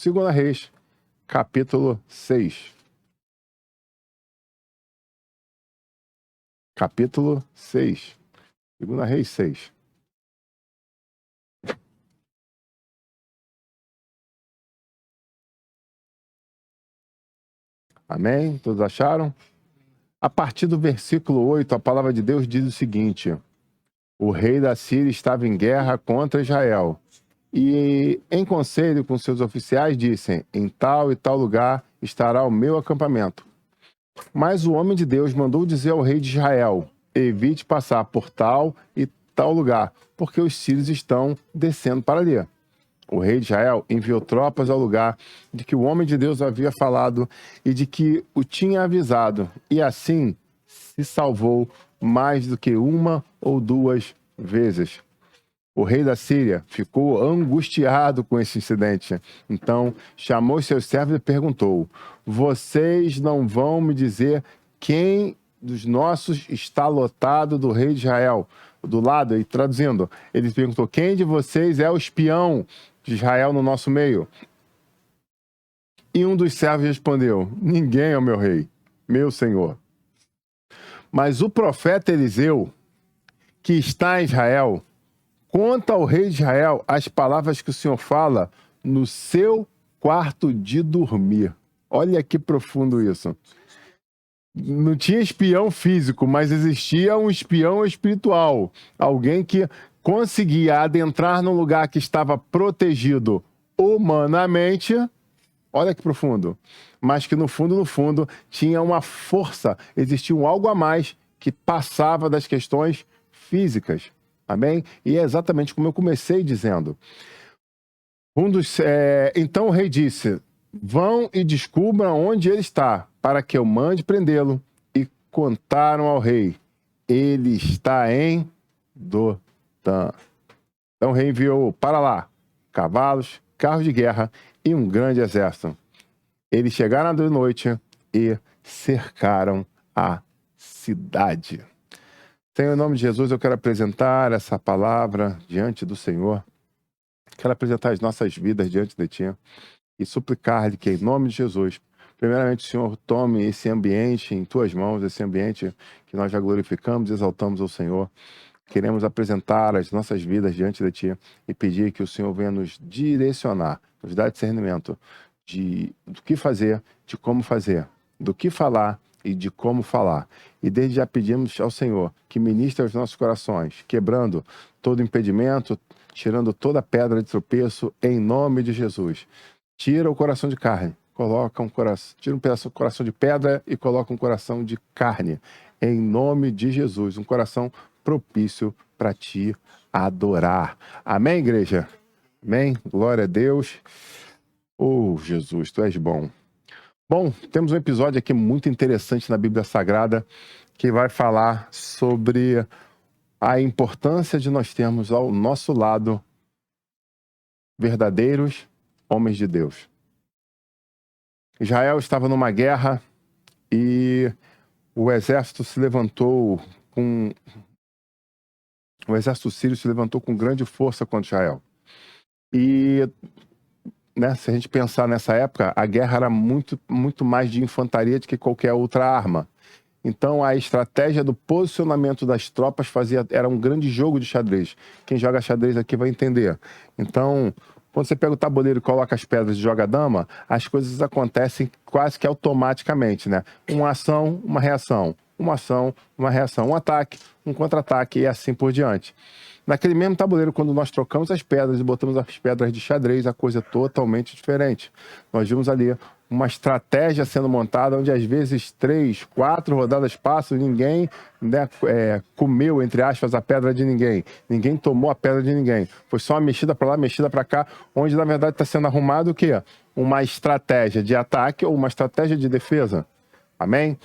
2 Reis, capítulo 6. Capítulo 6. 2 Reis 6. Amém? Todos acharam? A partir do versículo 8, a palavra de Deus diz o seguinte: o rei da Síria estava em guerra contra Israel. E, em conselho com seus oficiais, disse: em tal e tal lugar estará o meu acampamento. Mas o homem de Deus mandou dizer ao rei de Israel: evite passar por tal e tal lugar, porque os sírios estão descendo para ali. O rei de Israel enviou tropas ao lugar de que o homem de Deus havia falado e de que o tinha avisado, e assim se salvou mais do que 1 ou 2 vezes. O rei da Síria ficou angustiado com esse incidente. Então chamou seus servos e perguntou: vocês não vão me dizer quem dos nossos está lotado do rei de Israel? Do lado, e traduzindo, ele perguntou: quem de vocês é o espião de Israel no nosso meio? E um dos servos respondeu: ninguém é o meu rei, meu senhor. Mas o profeta Eliseu, que está em Israel, conta ao rei de Israel as palavras que o Senhor fala no seu quarto de dormir. Olha que profundo isso. Não tinha espião físico, mas existia um espião espiritual. Alguém que conseguia adentrar num lugar que estava protegido humanamente. Olha que profundo. Mas que no fundo, tinha uma força, existia um algo a mais que passava das questões físicas. Amém? E é exatamente como eu comecei dizendo. Então o rei disse: vão e descubram onde ele está, para que eu mande prendê-lo. E contaram ao rei: ele está em Dotã. Então o rei enviou para lá cavalos, carros de guerra e um grande exército. Eles chegaram de noite e cercaram a cidade. Senhor, em nome de Jesus, eu quero apresentar essa palavra diante do Senhor. Quero apresentar as nossas vidas diante de Ti e suplicar-lhe que, em nome de Jesus, primeiramente, o Senhor tome esse ambiente em Tuas mãos, esse ambiente que nós já glorificamos e exaltamos ao Senhor. Queremos apresentar as nossas vidas diante de Ti e pedir que o Senhor venha nos direcionar, nos dar discernimento do que fazer, de como fazer, do que falar e de como falar. E desde já pedimos ao Senhor que ministre aos nossos corações, quebrando todo impedimento, tirando toda pedra de tropeço, em nome de Jesus. Tira o coração de carne, tira um pedaço do coração de pedra e coloca um coração de carne, em nome de Jesus, um coração propício para Te adorar. Amém, igreja? Amém? Glória a Deus. Oh, Jesus, Tu és bom. Bom, temos um episódio aqui muito interessante na Bíblia Sagrada que vai falar sobre a importância de nós termos ao nosso lado verdadeiros homens de Deus. Israel estava numa guerra e o exército sírio se levantou com grande força contra Israel. E se a gente pensar nessa época, a guerra era muito mais de infantaria do que qualquer outra arma. Então a estratégia do posicionamento das tropas era um grande jogo de xadrez. Quem joga xadrez aqui vai entender. Então, quando você pega o tabuleiro e coloca as pedras e joga a dama, as coisas acontecem quase que automaticamente, né? Uma ação, uma reação. Uma ação, uma reação. Um ataque, um contra-ataque e assim por diante. Naquele mesmo tabuleiro, quando nós trocamos as pedras e botamos as pedras de xadrez, a coisa é totalmente diferente. Nós vimos ali uma estratégia sendo montada, onde às vezes 3, 4 rodadas passam e ninguém comeu, entre aspas, a pedra de ninguém. Ninguém tomou a pedra de ninguém. Foi só uma mexida para lá, mexida para cá, onde na verdade está sendo arrumado o quê? Uma estratégia de ataque ou uma estratégia de defesa. Amém?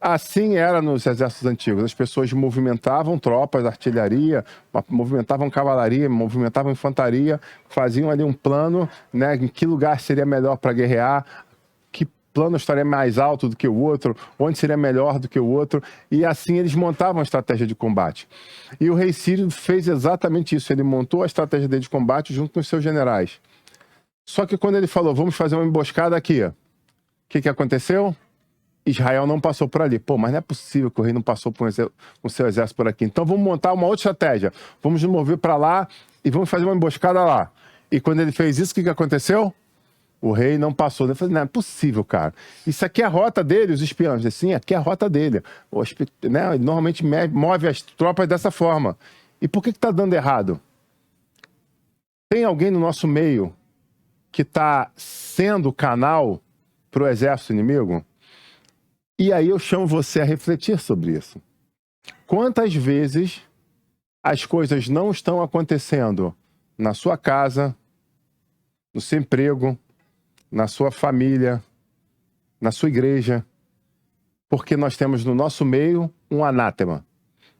Assim era nos exércitos antigos. As pessoas movimentavam tropas, artilharia, movimentavam cavalaria, movimentavam infantaria, faziam ali um plano, né, em que lugar seria melhor para guerrear, que plano estaria mais alto do que o outro, onde seria melhor do que o outro, e assim eles montavam a estratégia de combate. E o rei sírio fez exatamente isso, ele montou a estratégia dele de combate junto com os seus generais. Só que quando ele falou, vamos fazer uma emboscada aqui, o que aconteceu? Israel não passou por ali. Pô, mas não é possível que o rei não passou com o seu exército por aqui. Então vamos montar uma outra estratégia. Vamos nos mover para lá e vamos fazer uma emboscada lá. E quando ele fez isso, o que aconteceu? O rei não passou. Eu falei, não é possível, cara. Isso aqui é a rota dele, os espiões. Sim, aqui é a rota dele. Né? Ele normalmente move as tropas dessa forma. E por que está dando errado? Tem alguém no nosso meio que está sendo canal para o exército inimigo? E aí eu chamo você a refletir sobre isso. Quantas vezes as coisas não estão acontecendo na sua casa, no seu emprego, na sua família, na sua igreja, porque nós temos no nosso meio um anátema.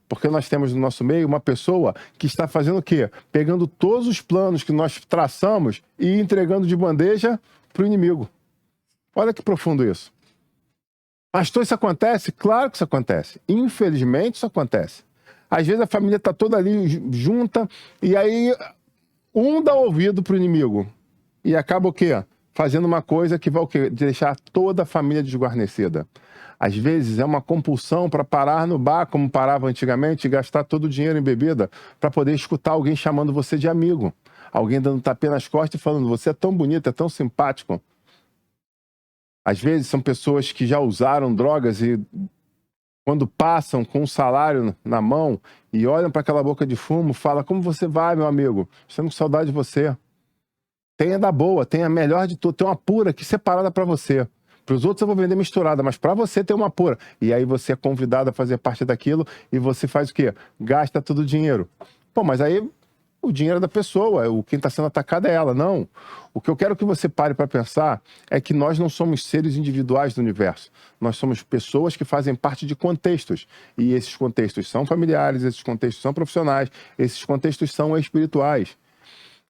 Porque nós temos no nosso meio uma pessoa que está fazendo o quê? Pegando todos os planos que nós traçamos e entregando de bandeja para o inimigo. Olha que profundo isso. Pastor, isso acontece? Claro que isso acontece. Infelizmente, isso acontece. Às vezes a família está toda ali junta e aí um dá ouvido para o inimigo. E acaba o quê? Fazendo uma coisa que vai o quê? Deixar toda a família desguarnecida. Às vezes é uma compulsão para parar no bar, como parava antigamente, e gastar todo o dinheiro em bebida para poder escutar alguém chamando você de amigo. Alguém dando tapinha nas costas e falando, você é tão bonito, é tão simpático. Às vezes são pessoas que já usaram drogas e quando passam com um salário na mão e olham para aquela boca de fumo, falam, como você vai, meu amigo? Estamos com saudade de você. Tenha da boa, tenha a melhor de tudo, tem uma pura aqui separada para você. Para os outros eu vou vender misturada, mas para você tem uma pura. E aí você é convidado a fazer parte daquilo e você faz o quê? Gasta todo o dinheiro. Pô, mas aí o dinheiro é da pessoa, quem está sendo atacado é ela. Não. O que eu quero que você pare para pensar é que nós não somos seres individuais do universo. Nós somos pessoas que fazem parte de contextos. E esses contextos são familiares, esses contextos são profissionais, esses contextos são espirituais.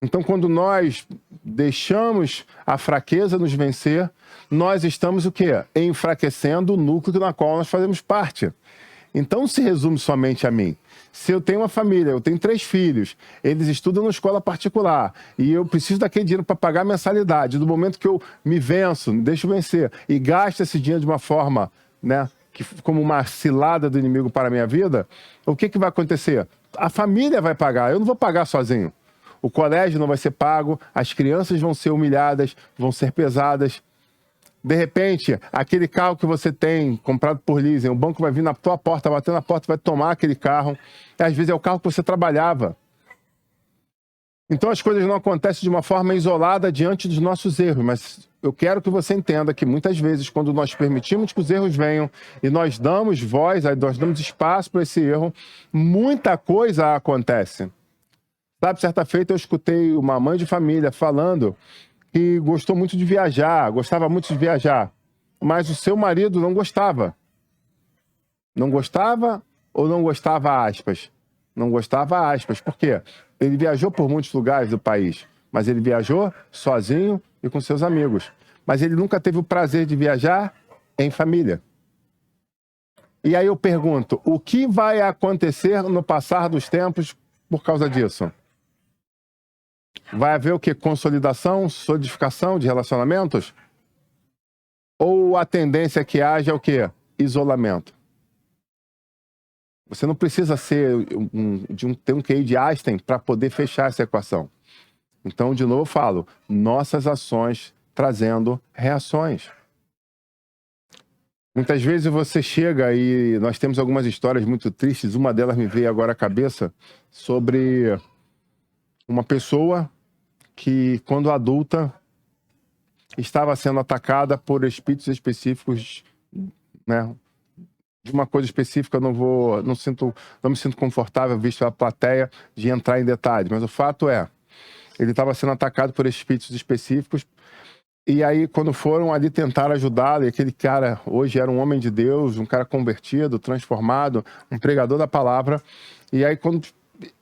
Então, quando nós deixamos a fraqueza nos vencer, nós estamos o quê? Enfraquecendo o núcleo na qual nós fazemos parte. Então, não se resume somente a mim. Se eu tenho uma família, eu tenho 3 filhos, eles estudam na escola particular e eu preciso daquele dinheiro para pagar a mensalidade. Do momento que eu me venço, me deixo vencer e gasto esse dinheiro de uma forma, né, como uma cilada do inimigo para a minha vida, o que vai acontecer? A família vai pagar, eu não vou pagar sozinho. O colégio não vai ser pago, as crianças vão ser humilhadas, vão ser pesadas. De repente, aquele carro que você tem comprado por leasing, o banco vai vir na tua porta, bater na porta, vai tomar aquele carro. E às vezes é o carro que você trabalhava. Então as coisas não acontecem de uma forma isolada diante dos nossos erros, mas eu quero que você entenda que muitas vezes, quando nós permitimos que os erros venham e nós damos voz, nós damos espaço para esse erro, muita coisa acontece. Sabe, certa feita eu escutei uma mãe de família falando que gostou muito de viajar, gostava muito de viajar, mas o seu marido não gostava. Não gostava ou não gostava, aspas? Não gostava, aspas. Por quê? Ele viajou por muitos lugares do país, mas ele viajou sozinho e com seus amigos. Mas ele nunca teve o prazer de viajar em família. E aí eu pergunto, o que vai acontecer no passar dos tempos por causa disso? Vai haver o quê? Consolidação, solidificação de relacionamentos? Ou a tendência que haja é o quê? Isolamento. Você não precisa ter um QI de Einstein para poder fechar essa equação. Então, de novo, eu falo, nossas ações trazendo reações. Muitas vezes você chega e nós temos algumas histórias muito tristes, uma delas me veio agora à cabeça, sobre uma pessoa que, quando adulta, estava sendo atacada por espíritos específicos, né? De uma coisa específica, eu não me sinto confortável, visto a plateia, de entrar em detalhes. Mas o fato é, ele estava sendo atacado por espíritos específicos. E aí, quando foram ali tentar ajudá-lo, e aquele cara hoje era um homem de Deus, um cara convertido, transformado, um pregador da palavra. E aí, quando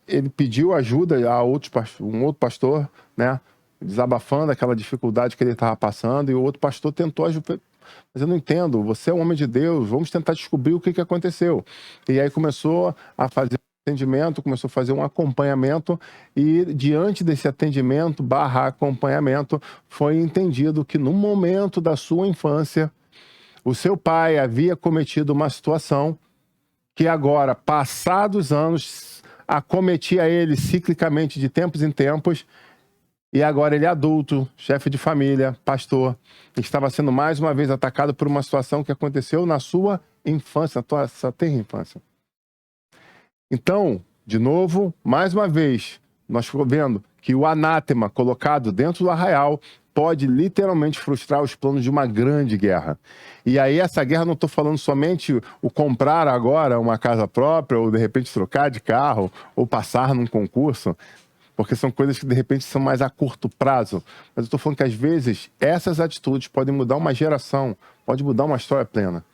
ele pediu ajuda a um outro pastor, né, desabafando aquela dificuldade que ele estava passando, e o outro pastor tentou ajudar. Mas eu não entendo, você é um homem de Deus, vamos tentar descobrir o que aconteceu. E aí começou a fazer atendimento, começou a fazer um acompanhamento e diante desse atendimento / acompanhamento foi entendido que no momento da sua infância o seu pai havia cometido uma situação que agora, passados anos, acometia ele ciclicamente de tempos em tempos e agora ele é adulto, chefe de família, pastor, estava sendo mais uma vez atacado por uma situação que aconteceu na sua infância, na sua tenra infância. Então, de novo, mais uma vez, nós ficamos vendo que o anátema colocado dentro do arraial pode literalmente frustrar os planos de uma grande guerra. E aí essa guerra, não estou falando somente o comprar agora uma casa própria, ou de repente trocar de carro, ou passar num concurso, porque são coisas que de repente são mais a curto prazo. Mas eu estou falando que às vezes essas atitudes podem mudar uma geração, pode mudar uma história plena.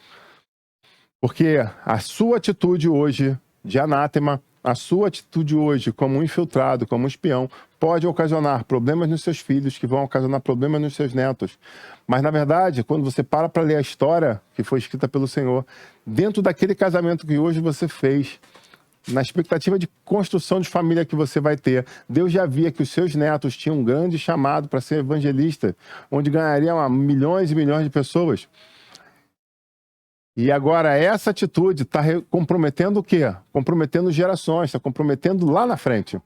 Porque a sua atitude hoje de anátema, a sua atitude hoje como um infiltrado, como um espião, pode ocasionar problemas nos seus filhos, que vão ocasionar problemas nos seus netos. Mas, na verdade, quando você para ler a história que foi escrita pelo Senhor, dentro daquele casamento que hoje você fez, na expectativa de construção de família que você vai ter, Deus já via que os seus netos tinham um grande chamado para ser evangelista, onde ganhariam milhões e milhões de pessoas. E agora essa atitude está comprometendo o quê? Comprometendo gerações, está comprometendo lá na frente.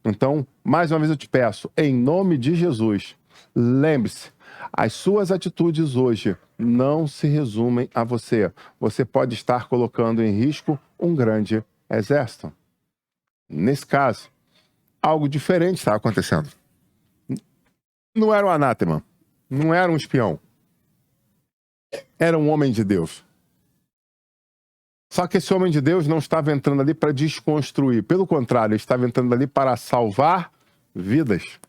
Então, mais uma vez eu te peço, em nome de Jesus, lembre-se, as suas atitudes hoje não se resumem a você. Você pode estar colocando em risco um grande exército. Nesse caso, algo diferente está acontecendo. Não era um anátema, não era um espião, era um homem de Deus. Só que esse homem de Deus não estava entrando ali para desconstruir. Pelo contrário, ele estava entrando ali para salvar vidas.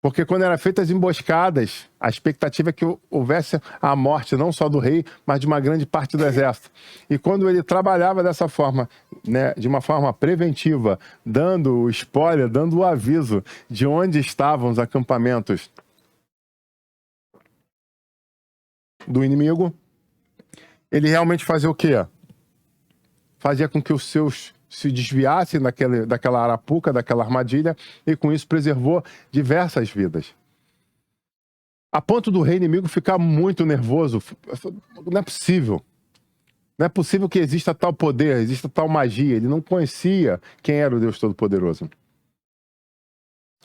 Porque quando eram feitas as emboscadas, a expectativa é que houvesse a morte não só do rei, mas de uma grande parte do exército. E quando ele trabalhava dessa forma, né, de uma forma preventiva, dando o spoiler, dando o aviso de onde estavam os acampamentos do inimigo, ele realmente fazia o quê? Fazia com que os seus se desviassem daquela arapuca, daquela armadilha, e com isso preservou diversas vidas. A ponto do rei inimigo ficar muito nervoso. Não é possível. Não é possível que exista tal poder, exista tal magia. Ele não conhecia quem era o Deus Todo-Poderoso.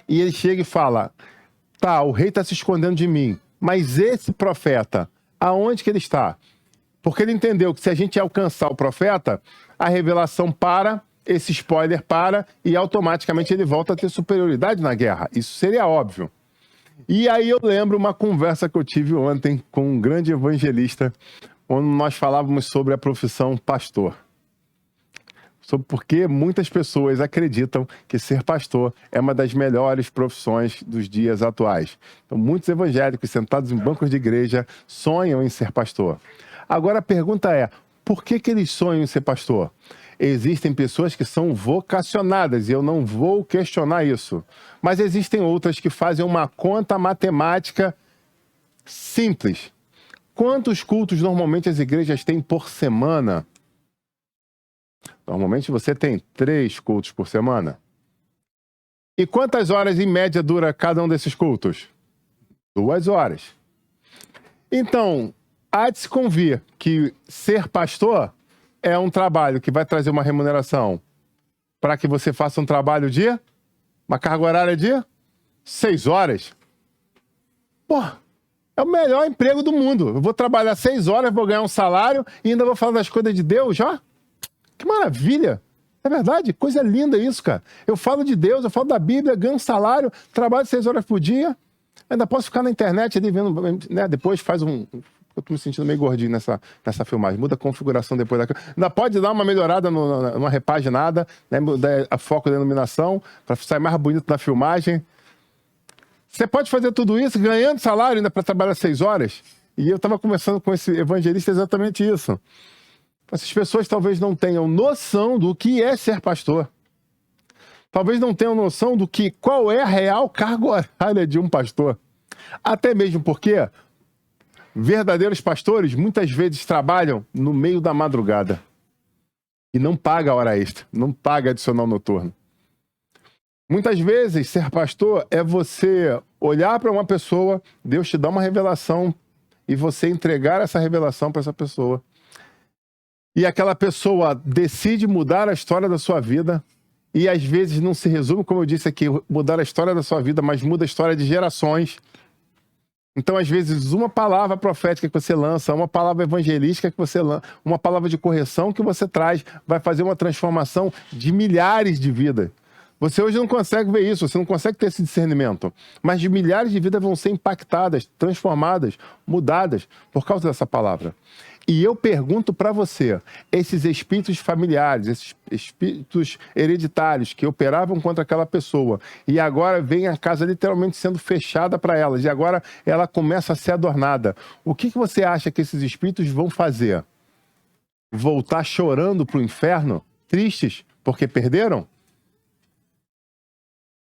E ele chega e fala, tá, o rei está se escondendo de mim, mas esse profeta, aonde que ele está? Porque ele entendeu que se a gente alcançar o profeta, a revelação para, esse spoiler para, e automaticamente ele volta a ter superioridade na guerra. Isso seria óbvio. E aí eu lembro uma conversa que eu tive ontem com um grande evangelista, onde nós falávamos sobre a profissão pastor. Sobre por que muitas pessoas acreditam que ser pastor é uma das melhores profissões dos dias atuais. Então, muitos evangélicos sentados em bancos de igreja sonham em ser pastor. Agora a pergunta é, por que eles sonham em ser pastor? Existem pessoas que são vocacionadas, e eu não vou questionar isso. Mas existem outras que fazem uma conta matemática simples. Quantos cultos normalmente as igrejas têm por semana? Normalmente você tem 3 cultos por semana. E quantas horas em média dura cada um desses cultos? 2 horas. Então, há de se convir que ser pastor é um trabalho que vai trazer uma remuneração para que você faça um trabalho de uma carga horária de 6 horas. Pô, é o melhor emprego do mundo. Eu vou trabalhar 6 horas, vou ganhar um salário e ainda vou falar das coisas de Deus já? Que maravilha! É verdade, coisa linda isso, cara. Eu falo de Deus, eu falo da Bíblia, ganho um salário, trabalho 6 horas por dia, ainda posso ficar na internet ali vendo, né? Depois faz um... Eu tô me sentindo meio gordinho nessa filmagem. Muda a configuração depois da... Ainda pode dar uma melhorada numa repaginada, né? Mudar a foco da iluminação, para sair mais bonito na filmagem. Você pode fazer tudo isso ganhando salário ainda para trabalhar 6 horas? E eu estava conversando com esse evangelista exatamente isso. Essas pessoas talvez não tenham noção do que é ser pastor. Talvez não tenham noção do que, qual é a real carga horária de um pastor. Até mesmo porque verdadeiros pastores muitas vezes trabalham no meio da madrugada. E não paga hora extra, não paga adicional noturno. Muitas vezes, ser pastor é você olhar para uma pessoa, Deus te dá uma revelação e você entregar essa revelação para essa pessoa. E aquela pessoa decide mudar a história da sua vida e às vezes não se resume, como eu disse aqui, mudar a história da sua vida, mas muda a história de gerações. Então, às vezes, uma palavra profética que você lança, uma palavra evangelística que você lança, uma palavra de correção que você traz, vai fazer uma transformação de milhares de vidas. Você hoje não consegue ver isso, você não consegue ter esse discernimento. Mas de milhares de vidas vão ser impactadas, transformadas, mudadas por causa dessa palavra. E eu pergunto para você, esses espíritos familiares, esses espíritos hereditários que operavam contra aquela pessoa e agora vem a casa literalmente sendo fechada para elas e agora ela começa a ser adornada. O que você acha que esses espíritos vão fazer? Voltar chorando para o inferno? Tristes porque perderam?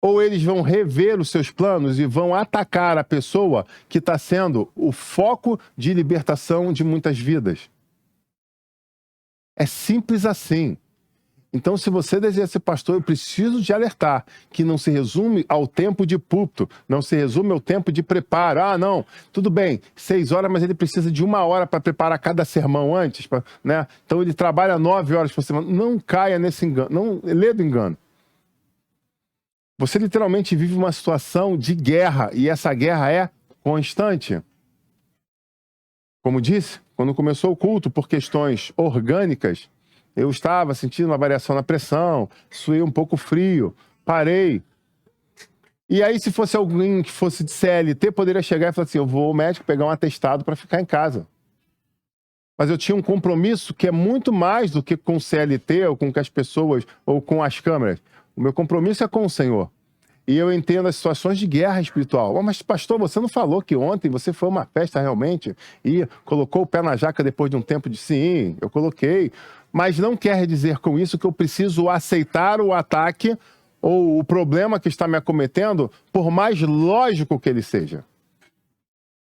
Ou eles vão rever os seus planos e vão atacar a pessoa que está sendo o foco de libertação de muitas vidas? É simples assim. Então, se você deseja ser pastor, eu preciso te alertar que não se resume ao tempo de púlpito, não se resume ao tempo de preparo. Ah, não, tudo bem, 6 horas, mas ele precisa de 1 hora para preparar cada sermão antes, né? Então ele trabalha 9 horas por semana. Não caia nesse engano, não lê do engano. Você literalmente vive uma situação de guerra, e essa guerra é constante. Como disse, quando começou o culto, por questões orgânicas, eu estava sentindo uma variação na pressão, suei um pouco frio, parei. E aí, se fosse alguém que fosse de CLT, poderia chegar e falar assim, eu vou ao médico pegar um atestado para ficar em casa. Mas eu tinha um compromisso que é muito mais do que com o CLT, ou com as pessoas, ou com as câmeras. O meu compromisso é com o Senhor. E eu entendo as situações de guerra espiritual. Oh, mas pastor, você não falou que ontem você foi a uma festa realmente e colocou o pé na jaca depois de um tempo de sim, eu coloquei. Mas não quer dizer com isso que eu preciso aceitar o ataque ou o problema que está me acometendo, por mais lógico que ele seja.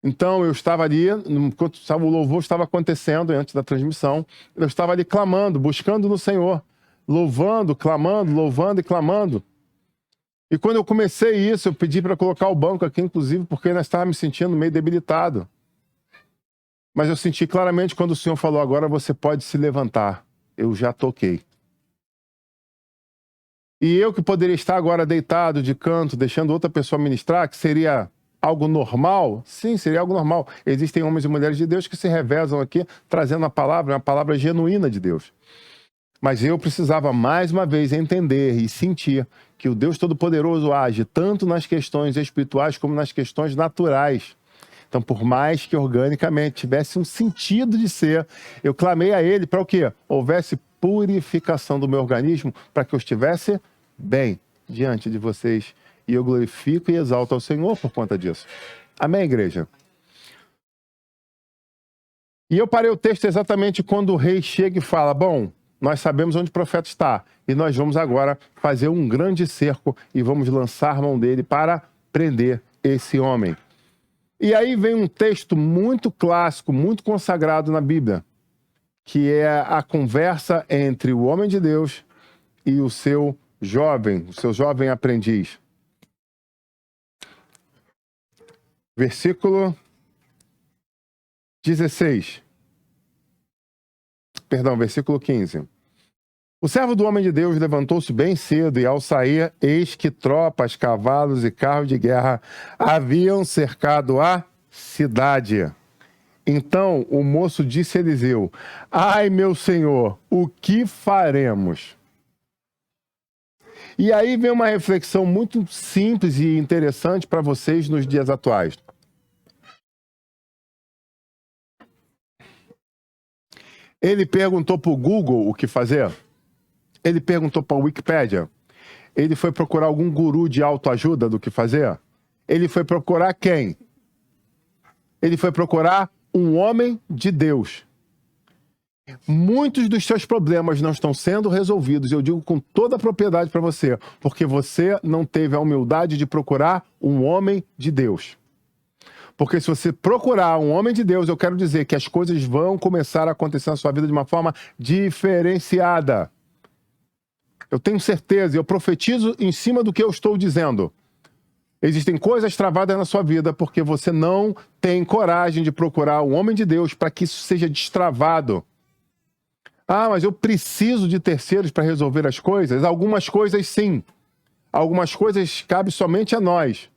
Então eu estava ali, enquanto o louvor estava acontecendo antes da transmissão, eu estava ali clamando, buscando no Senhor. Louvando, clamando, louvando e clamando. E quando eu comecei isso, eu pedi para colocar o banco aqui, inclusive, porque eu ainda estava me sentindo meio debilitado. Mas eu senti claramente quando o Senhor falou, agora você pode se levantar. Eu já toquei. E eu que poderia estar agora deitado de canto, deixando outra pessoa ministrar, que seria algo normal? Sim, seria algo normal. Existem homens e mulheres de Deus que se revezam aqui, trazendo uma palavra genuína de Deus. Mas eu precisava, mais uma vez, entender e sentir que o Deus Todo-Poderoso age tanto nas questões espirituais como nas questões naturais. Então, por mais que organicamente tivesse um sentido de ser, eu clamei a Ele para o quê? Houvesse purificação do meu organismo, para que eu estivesse bem diante de vocês. E eu glorifico e exalto ao Senhor por conta disso. Amém, igreja? E eu parei o texto exatamente quando o rei chega e fala, bom, nós sabemos onde o profeta está e nós vamos agora fazer um grande cerco e vamos lançar mão dele para prender esse homem. E aí vem um texto muito clássico, muito consagrado na Bíblia, que é a conversa entre o homem de Deus e o seu jovem aprendiz. Versículo 16. Perdão, versículo 15. O servo do homem de Deus levantou-se bem cedo e ao sair, eis que tropas, cavalos e carros de guerra haviam cercado a cidade. Então o moço disse a Eliseu, ai meu senhor, o que faremos? E aí vem uma reflexão muito simples e interessante para vocês nos dias atuais. Ele perguntou para o Google o que fazer? Ele perguntou para a Wikipédia? Ele foi procurar algum guru de autoajuda do que fazer? Ele foi procurar quem? Ele foi procurar um homem de Deus. Muitos dos seus problemas não estão sendo resolvidos, eu digo com toda a propriedade para você, porque você não teve a humildade de procurar um homem de Deus. Porque se você procurar um homem de Deus, eu quero dizer que as coisas vão começar a acontecer na sua vida de uma forma diferenciada. Eu tenho certeza, eu profetizo em cima do que eu estou dizendo. Existem coisas travadas na sua vida porque você não tem coragem de procurar um homem de Deus para que isso seja destravado. Ah, mas eu preciso de terceiros para resolver as coisas? Algumas coisas sim. Algumas coisas cabem somente a nós.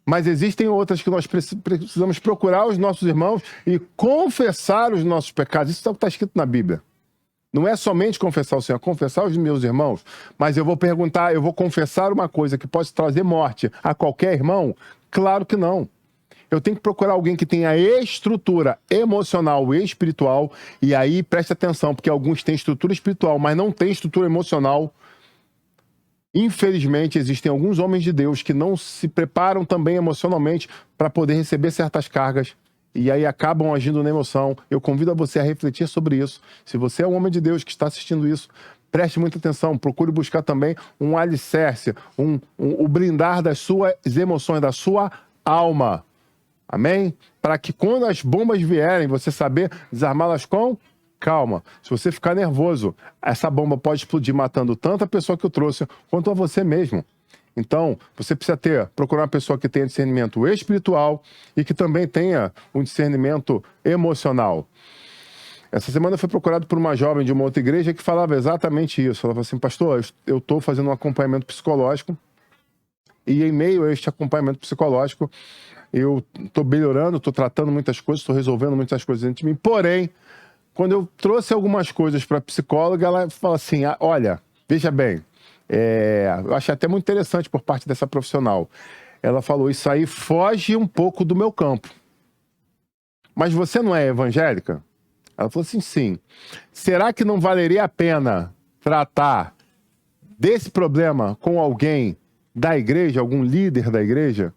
Mas existem outras que nós precisamos procurar os nossos irmãos e confessar os nossos pecados. Isso está escrito na Bíblia. Não é somente confessar o Senhor, confessar os meus irmãos. Mas eu vou perguntar, eu vou confessar uma coisa que pode trazer morte a qualquer irmão? Claro que não. Eu tenho que procurar alguém que tenha estrutura emocional e espiritual. E aí, preste atenção, porque alguns têm estrutura espiritual, mas não têm estrutura emocional. Infelizmente, existem alguns homens de Deus que não se preparam também emocionalmente para poder receber certas cargas. E aí acabam agindo na emoção. Eu convido a você a refletir sobre isso. Se você é um homem de Deus que está assistindo isso, preste muita atenção. Procure buscar também um alicerce, o blindar das suas emoções, da sua alma. Amém? Para que quando as bombas vierem, você saber desarmá-las com calma. Se você ficar nervoso, essa bomba pode explodir matando tanto a pessoa que eu trouxe, quanto a você mesmo. Então, você precisa procurar uma pessoa que tenha discernimento espiritual e que também tenha um discernimento emocional. Essa semana eu fui procurado por uma jovem de uma outra igreja que falava exatamente isso. Ela falou assim, pastor, eu estou fazendo um acompanhamento psicológico e em meio a este acompanhamento psicológico eu estou melhorando, estou tratando muitas coisas, estou resolvendo muitas coisas dentro de mim. Porém, quando eu trouxe algumas coisas para a psicóloga, ela fala assim, olha, veja bem, eu achei até muito interessante por parte dessa profissional. Ela falou, isso aí foge um pouco do meu campo. Mas você não é evangélica? Ela falou assim, sim. Será que não valeria a pena tratar desse problema com alguém da igreja, algum líder da igreja?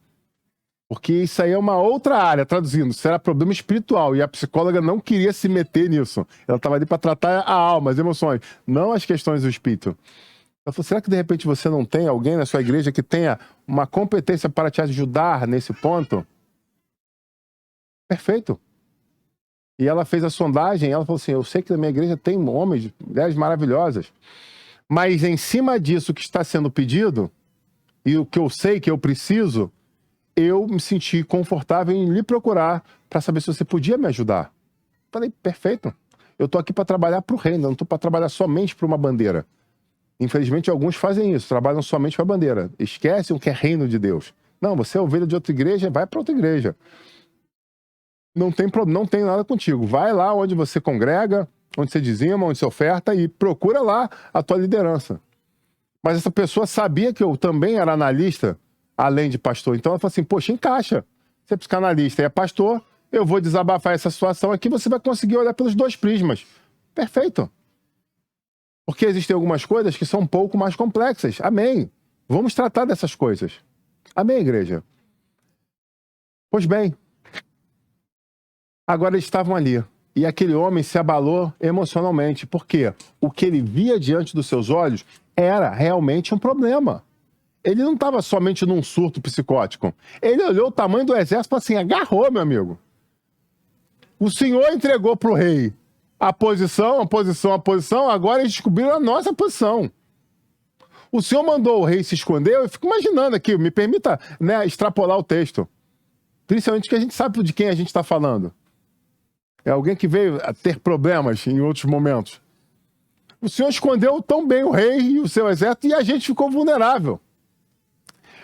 Porque isso aí é uma outra área, traduzindo, será problema espiritual, e a psicóloga não queria se meter nisso. Ela estava ali para tratar a alma, as emoções, não as questões do espírito. Ela falou, será que de repente você não tem alguém na sua igreja que tenha uma competência para te ajudar nesse ponto? Perfeito. E ela fez a sondagem, ela falou assim, eu sei que na minha igreja tem homens, mulheres maravilhosas, mas em cima disso que está sendo pedido, e o que eu sei que eu preciso, eu me senti confortável em lhe procurar para saber se você podia me ajudar. Falei, perfeito. Eu estou aqui para trabalhar para o reino, não estou para trabalhar somente para uma bandeira. Infelizmente, alguns fazem isso, trabalham somente para a bandeira. Esquecem o que é reino de Deus. Não, você é ovelha de outra igreja, vai para outra igreja. Não tem nada contigo. Vai lá onde você congrega, onde você dizima, onde você oferta e procura lá a tua liderança. Mas essa pessoa sabia que eu também era analista, além de pastor. Então ela falou assim, poxa, encaixa. Você é psicanalista e é pastor, eu vou desabafar essa situação aqui, você vai conseguir olhar pelos dois prismas. Perfeito. Porque existem algumas coisas que são um pouco mais complexas. Amém. Vamos tratar dessas coisas. Amém, igreja? Pois bem, agora eles estavam ali. E aquele homem se abalou emocionalmente. Por quê? O que ele via diante dos seus olhos era realmente um problema. Ele não estava somente num surto psicótico. Ele olhou o tamanho do exército e falou assim, agarrou, meu amigo. O senhor entregou para o rei a posição, agora eles descobriram a nossa posição. O senhor mandou o rei se esconder, eu fico imaginando aqui, me permita, né, extrapolar o texto. Principalmente que a gente sabe de quem a gente está falando. É alguém que veio a ter problemas em outros momentos. O senhor escondeu tão bem o rei e o seu exército e a gente ficou vulnerável.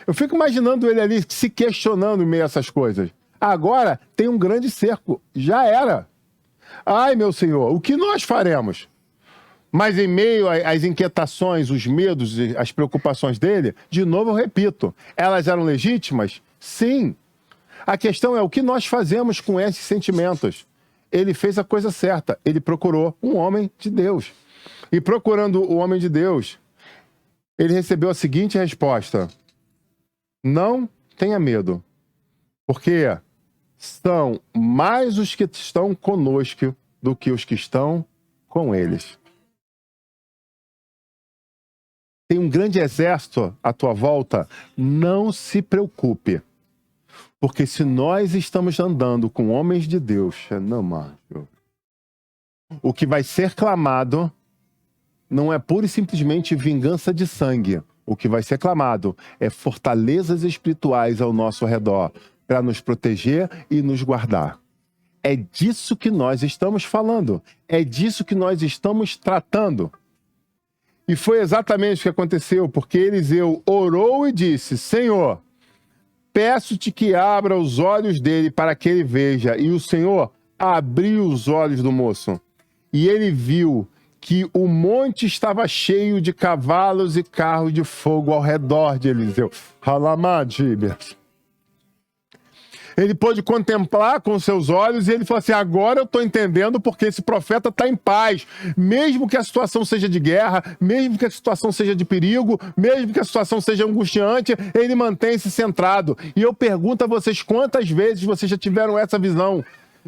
Eu fico imaginando ele ali se questionando em meio a essas coisas. Agora tem um grande cerco. Já era. Ai, meu senhor, o que nós faremos? Mas em meio às inquietações, os medos, as preocupações dele, de novo eu repito, elas eram legítimas? Sim. A questão é o que nós fazemos com esses sentimentos. Ele fez a coisa certa. Ele procurou um homem de Deus. E procurando o homem de Deus, ele recebeu a seguinte resposta. Não tenha medo, porque são mais os que estão conosco do que os que estão com eles. Tem um grande exército à tua volta, não se preocupe. Porque se nós estamos andando com homens de Deus, o que vai ser clamado não é pura e simplesmente vingança de sangue. O que vai ser clamado é fortalezas espirituais ao nosso redor para nos proteger e nos guardar. É disso que nós estamos falando. É disso que nós estamos tratando. E foi exatamente o que aconteceu, porque Eliseu orou e disse: Senhor, peço-te que abra os olhos dele para que ele veja. E o Senhor abriu os olhos do moço. E ele viu que o monte estava cheio de cavalos e carros de fogo ao redor de Eliseu. Ele pôde contemplar com seus olhos e ele falou assim: agora eu estou entendendo porque esse profeta está em paz. Mesmo que a situação seja de guerra, mesmo que a situação seja de perigo, mesmo que a situação seja angustiante, ele mantém-se centrado. E eu pergunto a vocês, quantas vezes vocês já tiveram essa visão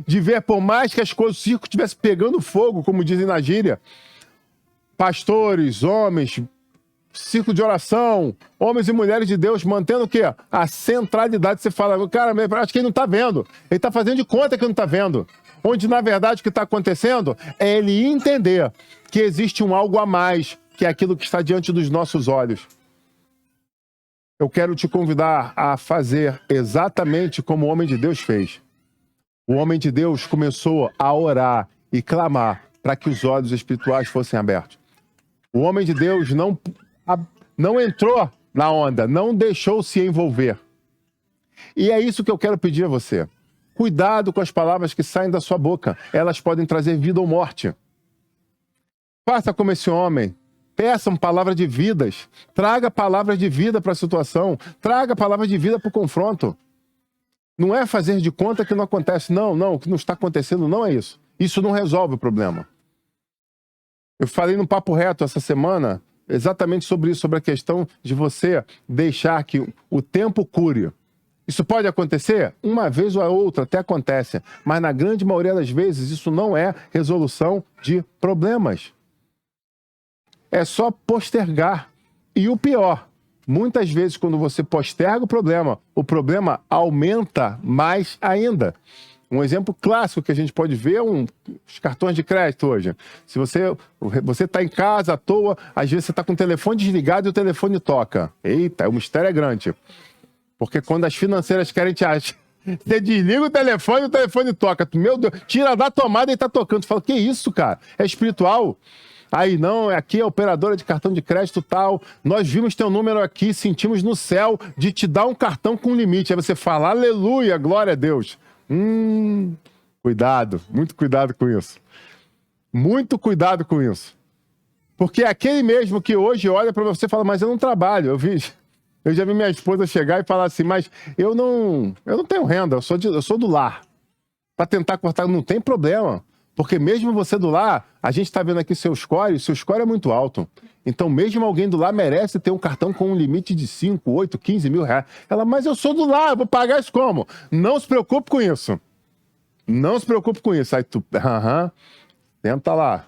de ver, por mais que as coisas, o circo estivesse pegando fogo, como dizem na gíria, pastores, homens, círculo de oração, homens e mulheres de Deus, mantendo o quê? A centralidade. Você fala, cara, acho que ele não está vendo. Ele está fazendo de conta que não está vendo. Onde, na verdade, o que está acontecendo é ele entender que existe um algo a mais, que é aquilo que está diante dos nossos olhos. Eu quero te convidar a fazer exatamente como o homem de Deus fez. O homem de Deus começou a orar e clamar para que os olhos espirituais fossem abertos. O homem de Deus não entrou na onda, não deixou se envolver. E é isso que eu quero pedir a você. Cuidado com as palavras que saem da sua boca. Elas podem trazer vida ou morte. Faça como esse homem. Peçam palavras de vidas. Traga palavras de vida para a situação. Traga palavras de vida para o confronto. Não é fazer de conta que não acontece. Não, o que não está acontecendo não é isso. Isso não resolve o problema. Eu falei no Papo Reto essa semana exatamente sobre isso, sobre a questão de você deixar que o tempo cure. Isso pode acontecer? Uma vez ou a outra até acontece, mas na grande maioria das vezes isso não é resolução de problemas. É só postergar. E o pior, muitas vezes quando você posterga o problema aumenta mais ainda. Um exemplo clássico que a gente pode ver é os cartões de crédito hoje. Se você está em casa à toa, às vezes você está com o telefone desligado e o telefone toca. Eita, o mistério é grande. Porque quando as financeiras querem te achar, você desliga o telefone toca. Meu Deus, tira da tomada e está tocando. Tu fala, que isso, cara? É espiritual? Aí não, aqui é a operadora de cartão de crédito tal, nós vimos teu número aqui, sentimos no céu de te dar um cartão com limite. Aí você fala, aleluia, glória a Deus. Cuidado, muito cuidado com isso. Muito cuidado com isso. Porque é aquele mesmo que hoje olha para você e fala, mas eu não trabalho. Eu já vi minha esposa chegar e falar assim, mas eu não tenho renda, eu sou do lar. Para tentar cortar, não tem problema. Porque mesmo você do lar, a gente está vendo aqui seu score é muito alto. Então mesmo alguém do lar merece ter um cartão com um limite de 5, 8, 15 mil reais. Ela, mas eu sou do lar, eu vou pagar isso como? Não se preocupe com isso. Não se preocupe com isso. Aí tu, tenta lá.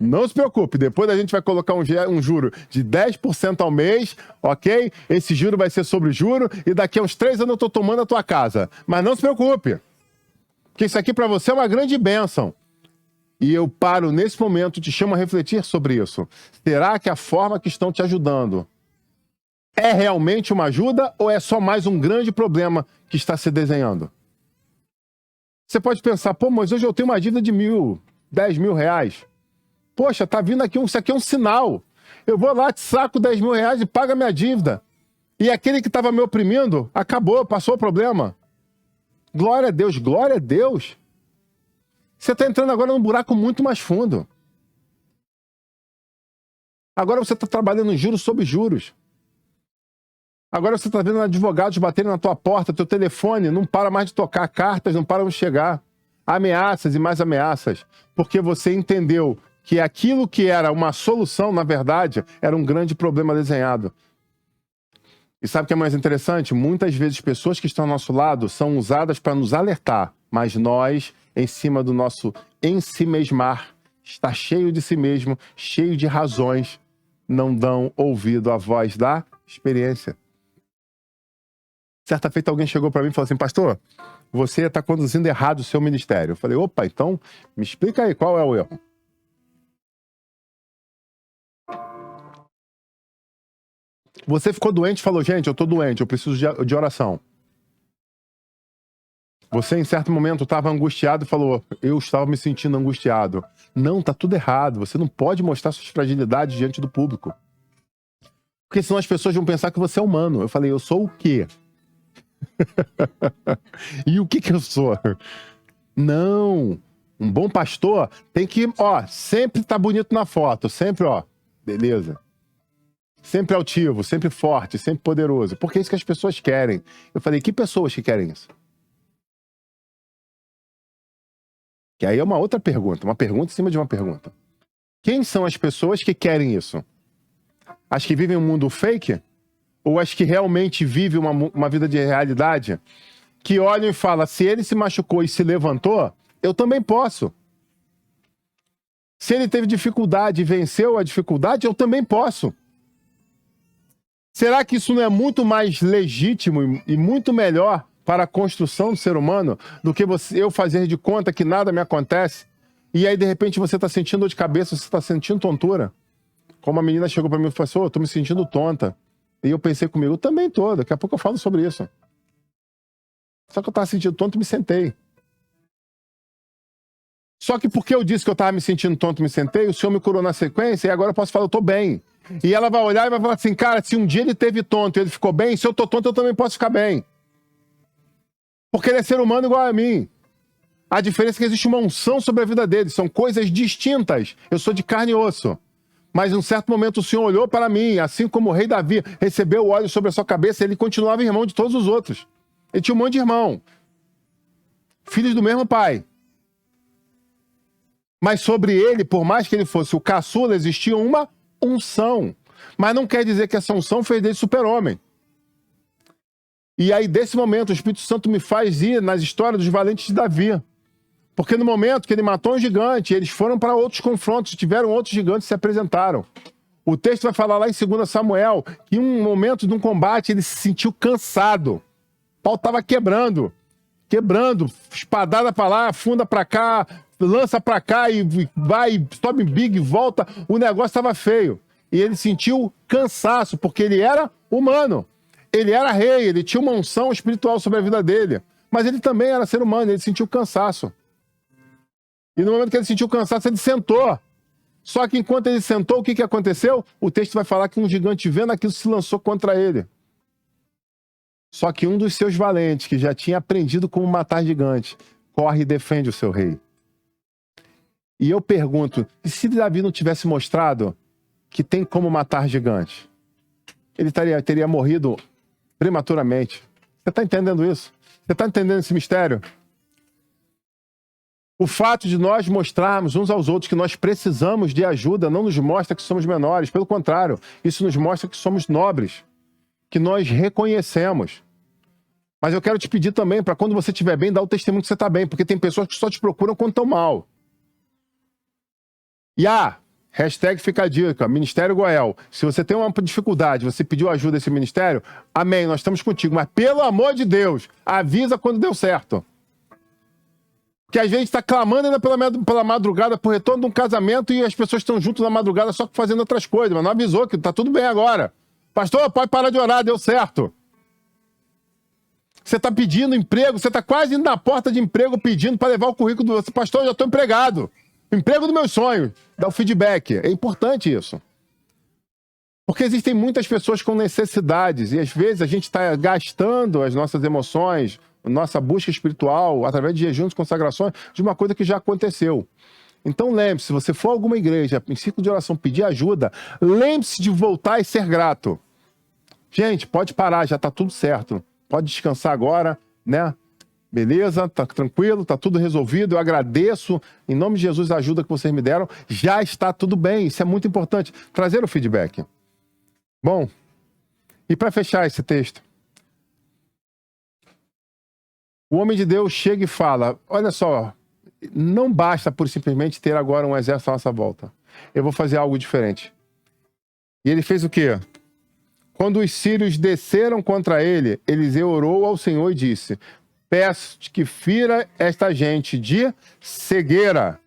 Não se preocupe, depois a gente vai colocar um juro de 10% ao mês, ok? Esse juro vai ser sobre juro e daqui a uns 3 anos eu tô tomando a tua casa. Mas não se preocupe. Porque isso aqui para você é uma grande bênção. E eu paro nesse momento, te chamo a refletir sobre isso. Será que a forma que estão te ajudando é realmente uma ajuda ou é só mais um grande problema que está se desenhando? Você pode pensar, pô, mas hoje eu tenho uma dívida de 10 mil reais. Poxa, tá vindo aqui, isso aqui é um sinal. Eu vou lá, te saco 10 mil reais e pago a minha dívida. E aquele que estava me oprimindo, acabou, passou o problema. Glória a Deus, glória a Deus. Você está entrando agora num buraco muito mais fundo. Agora você está trabalhando em juros sobre juros. Agora você está vendo advogados baterem na tua porta, teu telefone não para mais de tocar, cartas não param de chegar. Ameaças e mais ameaças. Porque você entendeu que aquilo que era uma solução, na verdade, era um grande problema desenhado. E sabe o que é mais interessante? Muitas vezes pessoas que estão ao nosso lado são usadas para nos alertar, mas nós, em cima do nosso ensimesmar, está cheio de si mesmo, cheio de razões, não dão ouvido à voz da experiência. Certa feita alguém chegou para mim e falou assim, pastor, você está conduzindo errado o seu ministério. Eu falei, opa, então me explica aí qual é o erro. Você ficou doente e falou, gente, eu estou doente, eu preciso de oração. Você, em certo momento, estava angustiado e falou, eu estava me sentindo angustiado. Não, tá tudo errado. Você não pode mostrar suas fragilidades diante do público. Porque senão as pessoas vão pensar que você é humano. Eu falei, eu sou o quê? E o que eu sou? Não. Um bom pastor tem que, sempre tá bonito na foto. Sempre, beleza. Sempre altivo, sempre forte, sempre poderoso. Porque é isso que as pessoas querem. Eu falei, que pessoas que querem isso? Que aí é uma outra pergunta. Uma pergunta em cima de uma pergunta. Quem são as pessoas que querem isso? As que vivem um mundo fake? Ou as que realmente vivem uma vida de realidade? Que olham e falam, se ele se machucou e se levantou, eu também posso. Se ele teve dificuldade e venceu a dificuldade, eu também posso. Será que isso não é muito mais legítimo e muito melhor para a construção do ser humano do que eu fazer de conta que nada me acontece? E aí, de repente, você está sentindo dor de cabeça, você está sentindo tontura? Como a menina chegou para mim e falou assim, eu tô me sentindo tonta. E eu pensei comigo, eu também tô, daqui a pouco eu falo sobre isso. Só que eu estava sentindo tonto e me sentei. Só que porque eu disse que eu estava me sentindo tonto e me sentei, o Senhor me curou na sequência e agora eu posso falar, eu tô bem. E ela vai olhar e vai falar assim, cara, se um dia ele teve tonto e ele ficou bem, se eu tô tonto eu também posso ficar bem. Porque ele é ser humano igual a mim. A diferença é que existe uma unção sobre a vida dele, são coisas distintas. Eu sou de carne e osso. Mas em um certo momento o Senhor olhou para mim, assim como o rei Davi recebeu o óleo sobre a sua cabeça, ele continuava irmão de todos os outros. Ele tinha um monte de irmão. Filhos do mesmo pai. Mas sobre ele, por mais que ele fosse o caçula, existia uma unção. Mas não quer dizer que essa unção fez dele super-homem. E aí, desse momento, o Espírito Santo me faz ir nas histórias dos valentes de Davi. Porque no momento que ele matou um gigante, eles foram para outros confrontos, tiveram outros gigantes que se apresentaram. O texto vai falar lá em 2 Samuel que em um momento de um combate ele se sentiu cansado. O pau estava quebrando, espadada para lá, funda para cá, lança para cá e vai, sobe big, volta. O negócio estava feio. E ele sentiu cansaço, porque ele era humano. Ele era rei, ele tinha uma unção espiritual sobre a vida dele. Mas ele também era ser humano, ele sentiu cansaço. E no momento que ele sentiu cansaço, ele sentou. Só que enquanto ele sentou, o que aconteceu? O texto vai falar que um gigante vendo aquilo se lançou contra ele. Só que um dos seus valentes, que já tinha aprendido como matar gigante, corre e defende o seu rei. E eu pergunto, e se Davi não tivesse mostrado que tem como matar gigante? Ele teria morrido prematuramente. Você está entendendo isso? Você está entendendo esse mistério? O fato de nós mostrarmos uns aos outros que nós precisamos de ajuda não nos mostra que somos menores. Pelo contrário, isso nos mostra que somos nobres, que nós reconhecemos. Mas eu quero te pedir também, para quando você estiver bem, dar o testemunho que você está bem, porque tem pessoas que só te procuram quando estão mal. E hashtag fica a dica, Ministério Goel. Se você tem uma dificuldade, você pediu ajuda a esse ministério, amém, nós estamos contigo. Mas pelo amor de Deus, avisa quando deu certo. Que às vezes está clamando ainda pela madrugada por retorno de um casamento e as pessoas estão junto na madrugada só fazendo outras coisas, mas não avisou que está tudo bem agora. Pastor, pode parar de orar, deu certo. Você está pedindo emprego, você está quase indo na porta de emprego pedindo para levar o currículo do você. Pastor, eu já estou empregado. Emprego dos meus sonhos. Dá o feedback. É importante isso. Porque existem muitas pessoas com necessidades e às vezes a gente está gastando as nossas emoções, nossa busca espiritual, através de jejuns e consagrações, de uma coisa que já aconteceu. Então lembre-se, se você for a alguma igreja, em ciclo de oração, pedir ajuda, lembre-se de voltar e ser grato. Gente, pode parar, já está tudo certo. Pode descansar agora, né? Beleza, tá tranquilo, tá tudo resolvido. Eu agradeço, em nome de Jesus, a ajuda que vocês me deram. Já está tudo bem, isso é muito importante. Trazer o feedback. Bom, e para fechar esse texto, o homem de Deus chega e fala, olha só, não basta por simplesmente ter agora um exército à nossa volta. Eu vou fazer algo diferente. E ele fez o quê? Quando os sírios desceram contra ele, Eliseu orou ao Senhor e disse: peço-te que fira esta gente de cegueira.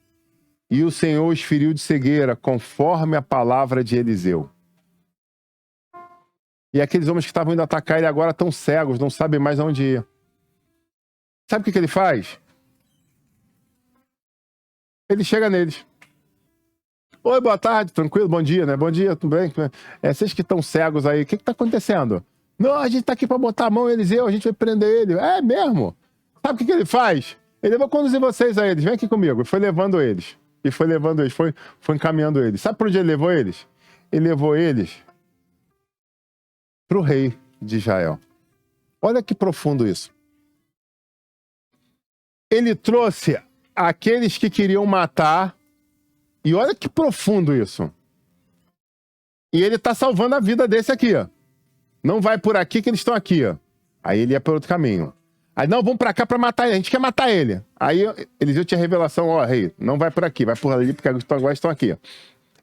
E o Senhor os feriu de cegueira, conforme a palavra de Eliseu. E aqueles homens que estavam indo atacar ele agora estão cegos, não sabem mais aonde ir. Sabe o que ele faz? Ele chega neles. Oi, boa tarde, tranquilo, bom dia, né? Bom dia, tudo bem? Vocês que estão cegos aí, o que está acontecendo? Não, a gente está aqui para botar a mão em Eliseu, a gente vai prender ele. É mesmo? Sabe o que ele faz? Ele vai conduzir vocês a eles, vem aqui comigo. Foi levando eles. E foi levando eles, foi encaminhando eles. Sabe para onde ele levou eles? Ele levou eles para o rei de Israel. Olha que profundo isso. Ele trouxe aqueles que queriam matar. E olha que profundo isso. E ele está salvando a vida desse aqui, ó. Não vai por aqui que eles estão aqui, ó. Aí ele ia por outro caminho. Aí, não, vamos para cá para matar ele. A gente quer matar ele. Aí Eliseu tinha revelação, ó, rei, não vai por aqui, vai por ali, porque agora estão aqui. Ó.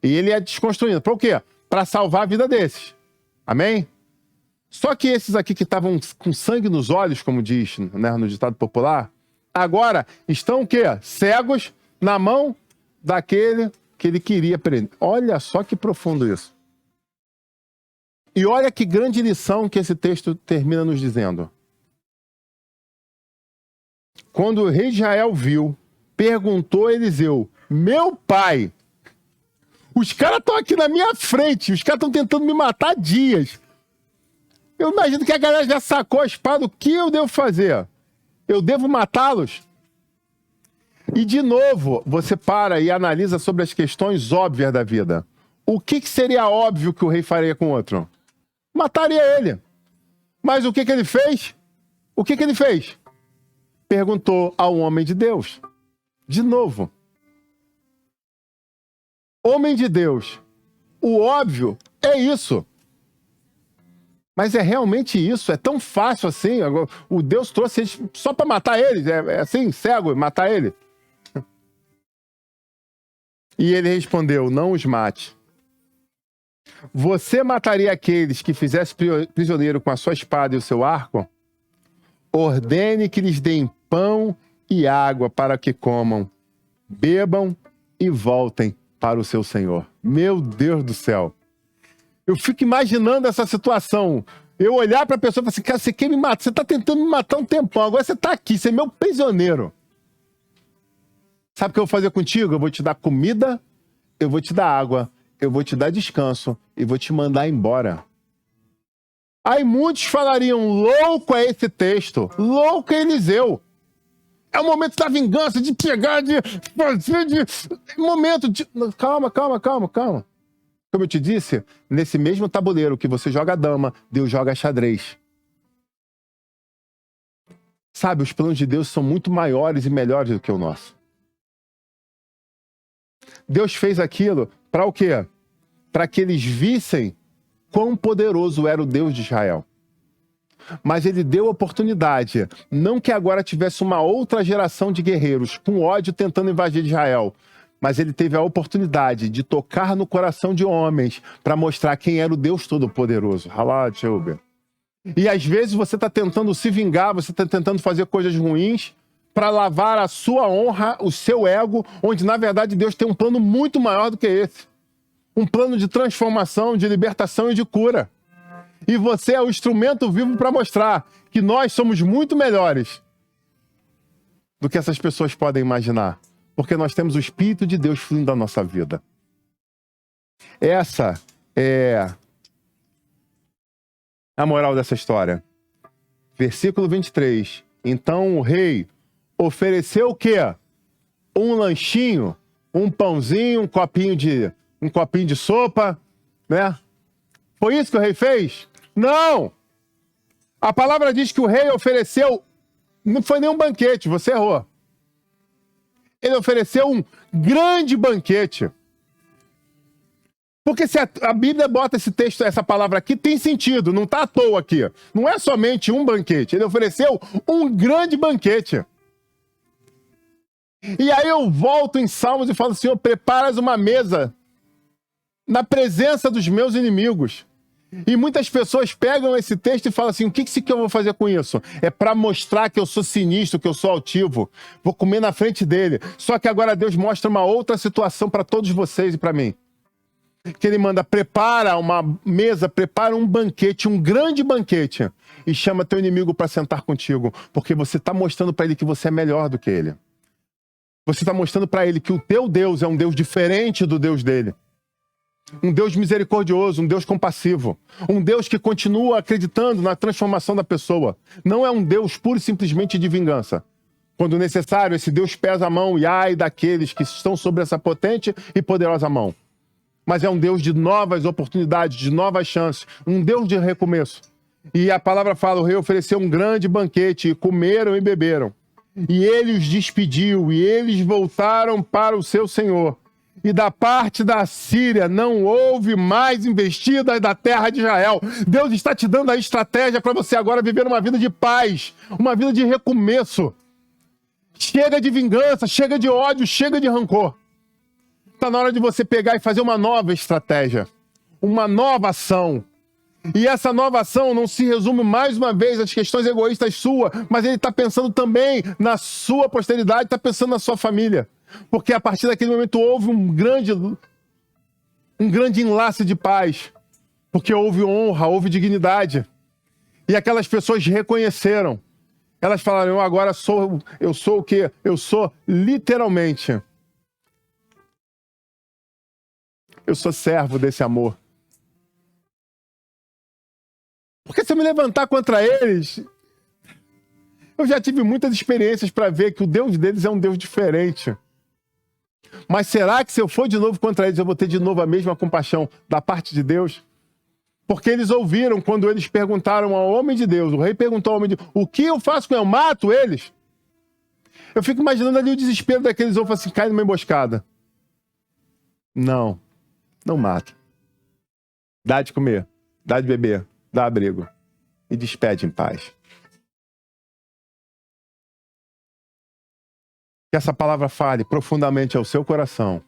E ele ia desconstruindo. Para o quê? Para salvar a vida desses. Amém? Só que esses aqui que estavam com sangue nos olhos, como diz, né, no ditado popular, agora estão o quê? Cegos na mão daquele que ele queria prender. Olha só que profundo isso. E olha que grande lição que esse texto termina nos dizendo. Quando o rei de Israel viu, perguntou a Eliseu: meu pai, os caras estão aqui na minha frente, os caras estão tentando me matar há dias. Eu imagino que a galera já sacou a espada, o que eu devo fazer? Eu devo matá-los? E, de novo, você para e analisa sobre as questões óbvias da vida. O que seria óbvio que o rei faria com o outro? Mataria ele. Mas o que ele fez? O que ele fez? Perguntou ao homem de Deus. De novo. Homem de Deus. O óbvio é isso. Mas é realmente isso? É tão fácil assim? O Deus trouxe eles só para matar eles? É assim, cego, matar ele? E ele respondeu: não os mate. Você mataria aqueles que fizesse prisioneiro com a sua espada e o seu arco? Ordene que lhes deem pão e água para que comam, bebam e voltem para o seu Senhor. Meu Deus do céu. Eu fico imaginando essa situação. Eu olhar para a pessoa e falar assim: cara, você quer me matar? Você está tentando me matar um tempão. Agora você está aqui, você é meu prisioneiro. Sabe o que eu vou fazer contigo? Eu vou te dar comida, eu vou te dar água, eu vou te dar descanso e vou te mandar embora. Aí muitos falariam: louco é esse texto, louco é Eliseu. É o momento da vingança, de pegar, de fazer, momento de... Calma. Como eu te disse, nesse mesmo tabuleiro que você joga a dama, Deus joga xadrez. Sabe, os planos de Deus são muito maiores e melhores do que o nosso. Deus fez aquilo para o quê? Para que eles vissem quão poderoso era o Deus de Israel. Mas ele deu oportunidade, não que agora tivesse uma outra geração de guerreiros com ódio tentando invadir Israel, mas ele teve a oportunidade de tocar no coração de homens para mostrar quem era o Deus Todo-Poderoso. E às vezes você está tentando se vingar, você está tentando fazer coisas ruins para lavar a sua honra, o seu ego, onde na verdade Deus tem um plano muito maior do que esse. Um plano de transformação, de libertação e de cura. E você é o instrumento vivo para mostrar que nós somos muito melhores do que essas pessoas podem imaginar. Porque nós temos o Espírito de Deus fluindo da nossa vida. Essa é a moral dessa história. Versículo 23. Então o rei ofereceu o quê? Um lanchinho, um pãozinho, um copinho de sopa, né? Foi isso que o rei fez? Não! A palavra diz que o rei ofereceu, não foi nem um banquete, você errou. Ele ofereceu um grande banquete. Porque se a Bíblia bota esse texto, essa palavra aqui, tem sentido, não está à toa aqui. Não é somente um banquete, ele ofereceu um grande banquete. E aí eu volto em Salmos e falo: Senhor, preparas uma mesa na presença dos meus inimigos. E muitas pessoas pegam esse texto e falam assim, o que eu vou fazer com isso? É para mostrar que eu sou sinistro, que eu sou altivo. Vou comer na frente dele. Só que agora Deus mostra uma outra situação para todos vocês e para mim. Que ele manda, prepara uma mesa, prepara um banquete, um grande banquete. E chama teu inimigo para sentar contigo. Porque você está mostrando para ele que você é melhor do que ele. Você está mostrando para ele que o teu Deus é um Deus diferente do Deus dele. Um Deus misericordioso, um Deus compassivo. Um Deus que continua acreditando na transformação da pessoa. Não é um Deus pura e simplesmente de vingança. Quando necessário, esse Deus pesa a mão e ai daqueles que estão sobre essa potente e poderosa mão. Mas é um Deus de novas oportunidades, de novas chances. Um Deus de recomeço. E a palavra fala, o rei ofereceu um grande banquete, e comeram e beberam. E ele os despediu, e eles voltaram para o seu senhor. E da parte da Síria não houve mais investidas da terra de Israel. Deus está te dando a estratégia para você agora viver uma vida de paz, uma vida de recomeço. Chega de vingança, chega de ódio, chega de rancor. Está na hora de você pegar e fazer uma nova estratégia, uma nova ação. E essa nova ação não se resume mais uma vez às questões egoístas suas, mas ele está pensando também na sua posteridade, está pensando na sua família. Porque a partir daquele momento houve um grande enlace de paz. Porque houve honra, houve dignidade. E aquelas pessoas reconheceram. Elas falaram, eu agora eu sou o quê? Eu sou literalmente. Eu sou servo desse amor. Porque se eu me levantar contra eles, eu já tive muitas experiências para ver que o Deus deles é um Deus diferente. Mas será que se eu for de novo contra eles, eu vou ter de novo a mesma compaixão da parte de Deus? Porque eles ouviram quando eles perguntaram ao homem de Deus, o rei perguntou ao homem de Deus, o que eu faço com eles? Eu mato eles? Eu fico imaginando ali o desespero daqueles homens, assim, cai numa emboscada. Não mata. Dá de comer, dá de beber, dá abrigo e despede em paz. Que essa palavra fale profundamente ao seu coração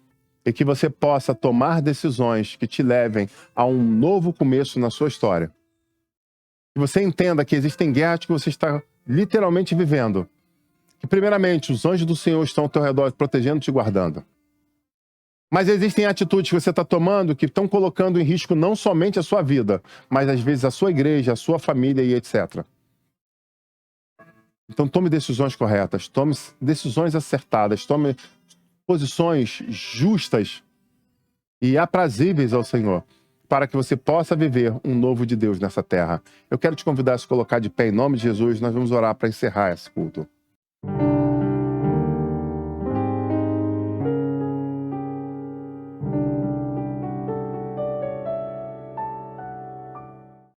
e que você possa tomar decisões que te levem a um novo começo na sua história. Que você entenda que existem guerras que você está literalmente vivendo. Que primeiramente os anjos do Senhor estão ao teu redor protegendo e te guardando. Mas existem atitudes que você está tomando que estão colocando em risco não somente a sua vida, mas às vezes a sua igreja, a sua família e etc. Então tome decisões corretas, tome decisões acertadas, tome posições justas e aprazíveis ao Senhor, para que você possa viver um novo de Deus nessa terra. Eu quero te convidar a se colocar de pé em nome de Jesus, nós vamos orar para encerrar esse culto.